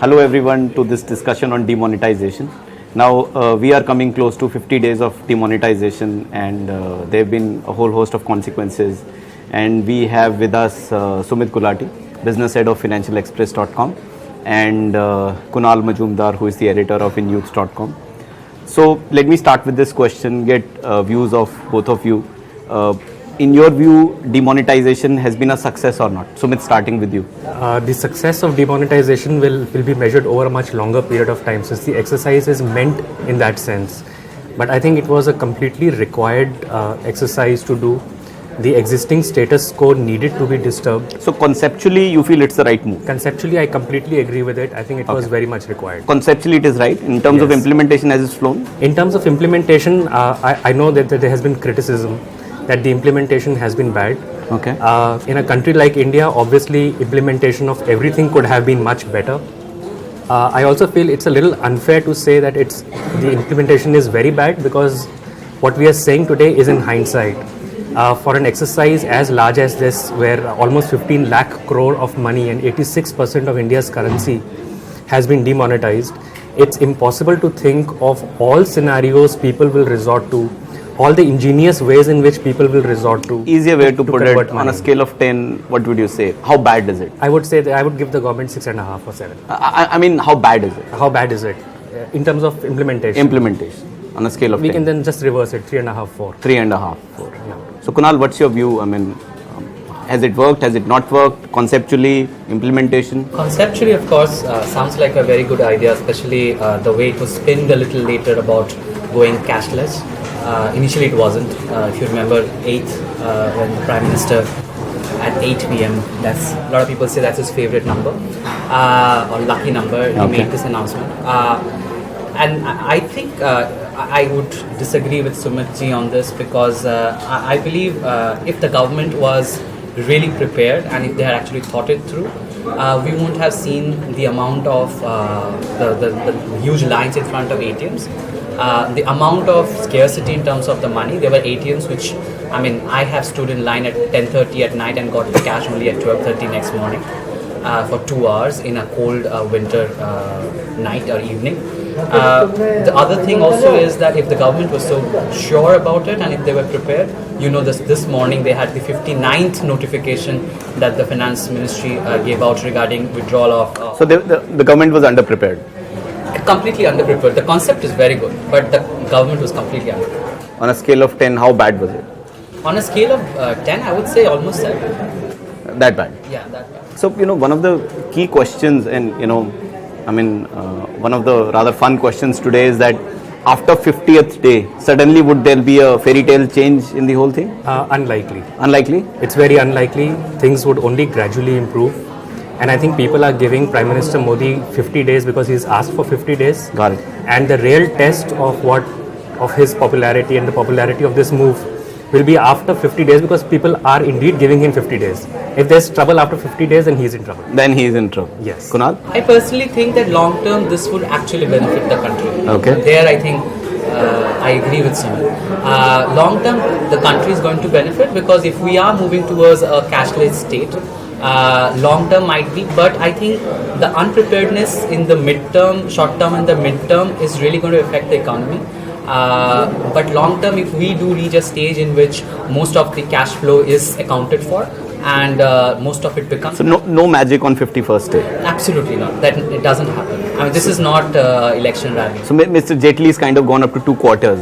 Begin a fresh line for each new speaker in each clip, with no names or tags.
Hello everyone to this discussion on demonetization. Now we are coming close to 50 days of demonetization and there have been a whole host of consequences, and we have with us Sumit Gulati, business head of financialexpress.com, and Kunal Majumdar, who is the editor of inyouths.com. So let me start with this question, get views of both of you. In your view, demonetization has been a success or not? Sumit, starting with you.
The success of demonetization will be measured over a much longer period of time, since the exercise is meant in that sense. But I think it was a completely required exercise to do. The existing status quo needed to be disturbed.
So conceptually, you feel it's the right move?
Conceptually, I completely agree with it. I think it was very much required.
Conceptually, it is right. In terms of implementation, has it flown?
In terms of implementation, I know that there has been criticism that the implementation has been bad.
Okay.
In a country like India, obviously, implementation of everything could have been much better. I also feel it's a little unfair to say that the implementation is very bad, because what we are saying today is in hindsight. For an exercise as large as this, where almost 15 lakh crore of money and 86% of India's currency has been demonetized, it's impossible to think of all scenarios people will resort to, all the ingenious ways in which people will resort to.
Easier way to put it, money. On a scale of 10, what would you say? How bad is it?
I would say that I would give the government 6.5 or 7.
I mean, how bad is it?
How bad is it? In terms of implementation.
Implementation, on a scale of 10.
We can then just reverse it, 3.5, 4.
3.5, 4.
Yeah.
So Kunal, what's your view? I mean, has it worked? Has it not worked? Conceptually, implementation?
Conceptually, of course, sounds like a very good idea, especially the way it was spinned a little later about going cashless. Initially, it wasn't. If you remember, 8th, when the Prime Minister at 8 p.m. That's a lot of people say that's his favorite number or lucky number. He made this announcement, and I think I would disagree with Sumit ji on this, because I believe if the government was really prepared and if they had actually thought it through, we wouldn't have seen the amount of the huge lines in front of ATMs. The amount of scarcity in terms of the money. There were ATMs which, I mean, I have stood in line at 10:30 at night and got the cash only at 12:30 next morning for 2 hours in a cold winter night or evening. The other thing also is that if the government was so sure about it and if they were prepared, this morning they had the 59th notification that the finance ministry gave out regarding withdrawal of...
So the government was underprepared?
Completely underprepared. The concept is very good, but the government was completely underprepared.
On a scale of 10, how bad was it?
On a scale of 10, I would say almost 7.
That bad?
Yeah, that bad.
So, one of the key questions, and, one of the rather fun questions today is that after 50th day, suddenly would there be a fairy tale change in the whole thing?
Unlikely.
Unlikely?
It's very unlikely. Things would only gradually improve. And I think people are giving Prime Minister Modi 50 days because he's asked for 50 days.
Got it.
And the real test of his popularity and the popularity of this move will be after 50 days, because people are indeed giving him 50 days. If there's trouble after 50 days, then he's in trouble.
Then he's in trouble.
Yes.
Kunal?
I personally think that long term this would actually benefit the country.
Okay.
There I think I agree with Sumit. Long term the country is going to benefit, because if we are moving towards a cashless state, long term might be, but I think the unpreparedness in the midterm, short term and the midterm is really going to affect the economy. But long term, if we do reach a stage in which most of the cash flow is accounted for and most of it becomes...
So no magic on 51st day?
Absolutely not. That it doesn't happen. I mean, this is not election rally.
So Mr. Jaitley is kind of gone up to 2 quarters.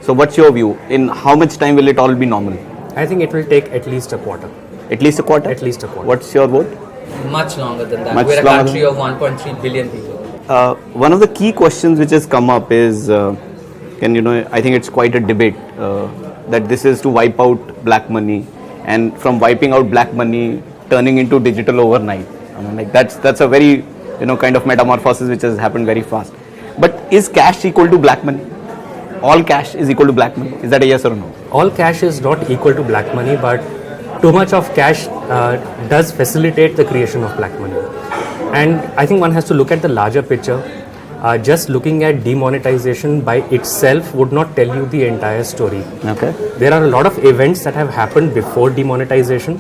So what's your view? In how much time will it all be normal?
I think it will take at least a quarter.
At least a quarter?
At least a quarter.
What's your vote?
Much longer than that.
Much
We're a country of 1.3 billion people.
One of the key questions which has come up is, I think it's quite a debate that this is to wipe out black money, and from wiping out black money turning into digital overnight. I mean, like that's a very kind of metamorphosis which has happened very fast. But is cash equal to black money? All cash is equal to black money? Is that a yes or no?
All cash is not equal to black money, but too much of cash does facilitate the creation of black money. And I think one has to look at the larger picture. Just looking at demonetization by itself would not tell you the entire story.
Okay.
There are a lot of events that have happened before demonetization.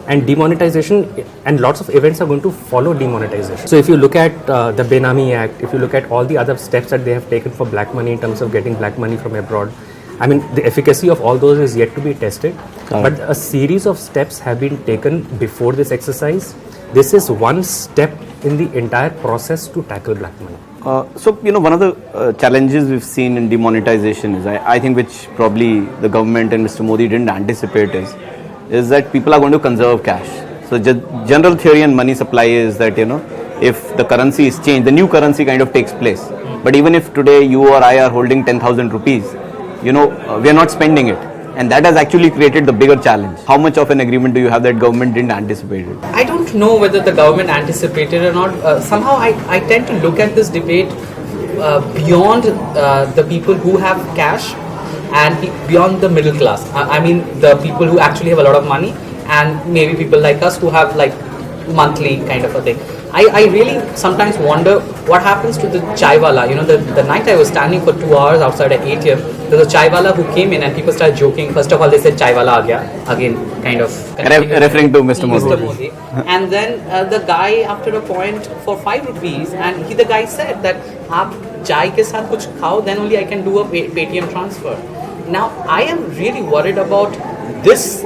And demonetization and lots of events are going to follow demonetization. So if you look at the Benami Act, if you look at all the other steps that they have taken for black money in terms of getting black money from abroad, I mean, the efficacy of all those is yet to be tested. But a series of steps have been taken before this exercise. This is one step in the entire process to tackle black money.
So, one of the challenges we've seen in demonetization is, I think, which probably the government and Mr. Modi didn't anticipate is that people are going to conserve cash. So, general theory and money supply is that, if the currency is changed, the new currency kind of takes place. But even if today you or I are holding 10,000 rupees, we are not spending it. And that has actually created the bigger challenge. How much of an agreement do you have that government didn't anticipate it?
I don't know whether the government anticipated or not. Somehow I tend to look at this debate beyond the people who have cash and beyond the middle class. I mean the people who actually have a lot of money and maybe people like us who have like monthly kind of a thing. I really sometimes wonder what happens to the chaiwala. The night I was standing for 2 hours outside an ATM, there was a chaiwala who came in and people started joking. First of all, they said chaiwala aa gaya, again kind of
referring to Mr. Modi.
And then the guy after a point for 5 rupees, and the guy said that aap chai ke saath kuch khao, then only I can do a Paytm transfer. Now I am really worried about this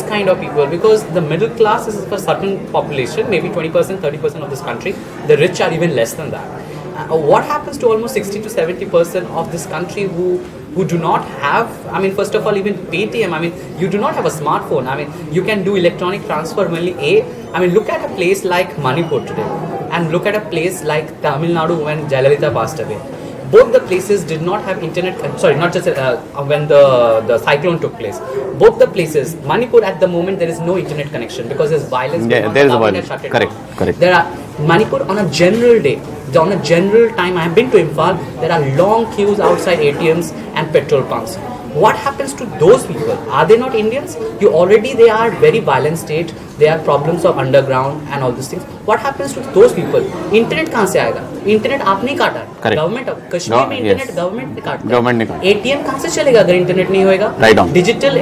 kind of people, because the middle class is for certain population, maybe 20%, 30% of this country. The rich are even less than that. What happens to almost 60 to 70% of this country who do not have, I mean, first of all, even Paytm, I mean, you do not have a smartphone. I mean, you can do electronic transfer only I mean, look at a place like Manipur today and look at a place like Tamil Nadu when Jayalalitha passed away. Both the places did not have internet, sorry, not just when the cyclone took place. Both the places, Manipur at the moment, there is no internet connection because there's violence.
Yeah, there is a violence. Correct.
There are, Manipur on a general day, on a general time, I have been to Imphal, there are long queues outside ATMs and petrol pumps. What happens to those people? Are they not Indians? They are very violent state. There are problems of underground and all these things. What happens to those people? Internet kahan se aayega? Internet aap nahi kaata. Government of Kashmir mein internet government ne kaata.
Government ne kaata.
ATM kahan se chalega agar internet nahi hoega?
Right on.
Digital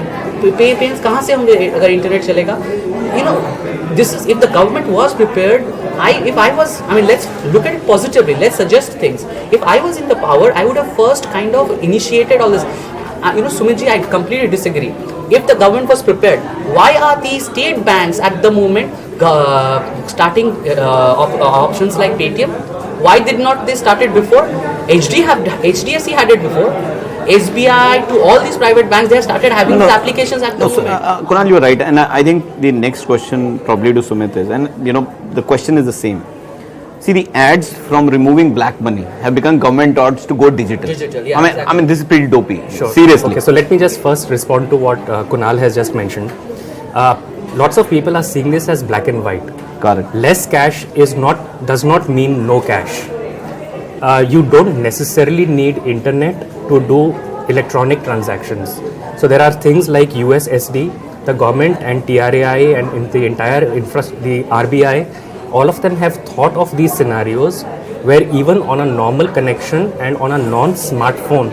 payments kahan se honge agar internet chalega? This is, if the government was prepared. Let's look at it positively. Let's suggest things. If I was in the power, I would have first kind of initiated all this. Sumitji, I completely disagree. If the government was prepared, why are the state banks at the moment starting options like Paytm? Why did not they start it before? HDFC had it before. SBI to all these private banks, they have started having these applications at the moment.
Kunal, you are right, and I think the next question probably to Sumit is, and the question is the same. See, the ads from removing black money have become government ads to go digital.
Yeah,
I mean, this is pretty dopey.
Sure.
Seriously.
Okay, so let me just first respond to what Kunal has just mentioned. Lots of people are seeing this as black and white.
Correct.
Less cash does not mean no cash. You don't necessarily need internet to do electronic transactions. So there are things like USSD, the government and TRAI and in the entire the RBI. All of them have thought of these scenarios where even on a normal connection and on a non-smartphone,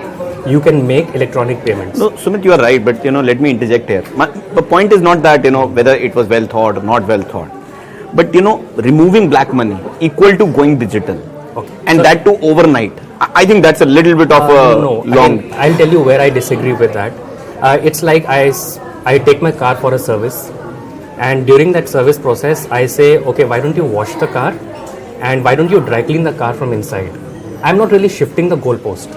you can make electronic payments.
No, Sumit, you are right, but let me interject here. The point is not that whether it was well thought or not well thought, but removing black money equal to going digital, and so, that too overnight. I think that's a little bit of a long.
I'll tell you where I disagree with that. It's like I take my car for a service. And during that service process, I say, okay, why don't you wash the car and why don't you dry clean the car from inside? I'm not really shifting the goalpost.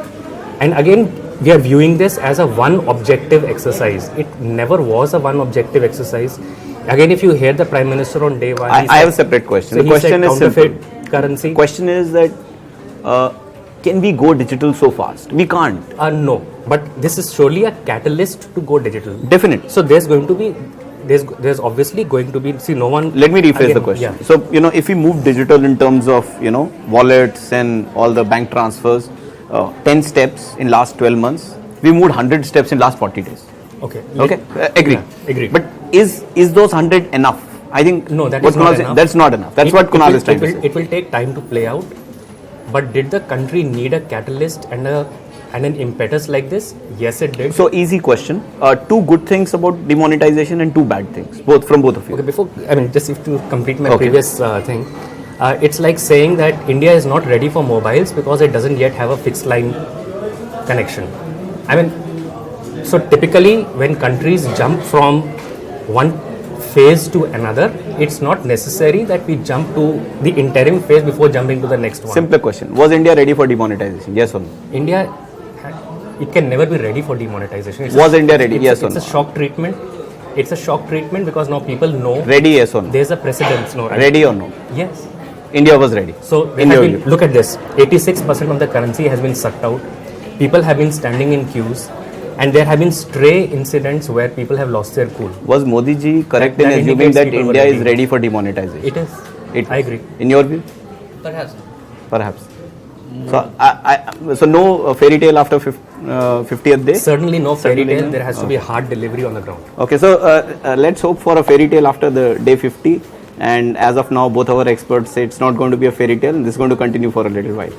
And again, we are viewing this as a one objective exercise. It never was a one objective exercise. Again, if you hear the Prime Minister on day one,
I have a separate question.
So
the question is simple.
Currency.
The question is that can we go digital so fast? We can't.
No, but this is surely a catalyst to go digital.
Definitely.
So there's obviously going to be, no one.
Let me rephrase the question.
Yeah.
So, if we move digital in terms of, wallets and all the bank transfers, 10 steps in last 12 months, we moved 100 steps in last 40 days.
Okay.
Agree.
Yeah, agree.
But is those 100 enough? I think
no, that is not enough.
That's not enough. That's what Kunal is trying to say.
It will take time to play out. But did the country need a catalyst and a and an impetus like this? Yes, it did.
So easy question. Two good things about demonetization and two bad things, both from both of you.
Okay, before, I mean, just if to complete my
Okay.
previous thing, it's like saying that India is not ready for mobiles because it doesn't yet have a fixed line connection. I mean, so typically when countries jump from one phase to another, it's not necessary that we jump to the interim phase before jumping to the next one.
Simpler question. Was India ready for demonetization? Yes or no?
India, it can never be ready for demonetization.
Was India ready? Yes or
It's
no?
a shock treatment. It's a shock treatment because now people know
Ready, yes or no?
there's a precedence. No, right?
Ready or no?
Yes.
India was ready.
So there
In
has
your
been,
view.
look at this, 86% of the currency has been sucked out. People have been standing in queues, and there have been stray incidents where people have lost their cool.
Was Modi ji correct
That
in assuming
indicates
that
people were
India is
ready.
ready for demonetization?
It is. I agree.
In your view?
Perhaps.
Perhaps. So no fairy tale after 50th day?
Certainly no fairy
Certainly
tale.
no.
There has to be a hard delivery on the ground.
Okay, so let's hope for a fairy tale after the day 50. And as of now, both our experts say it's not going to be a fairy tale. This is going to continue for a little while.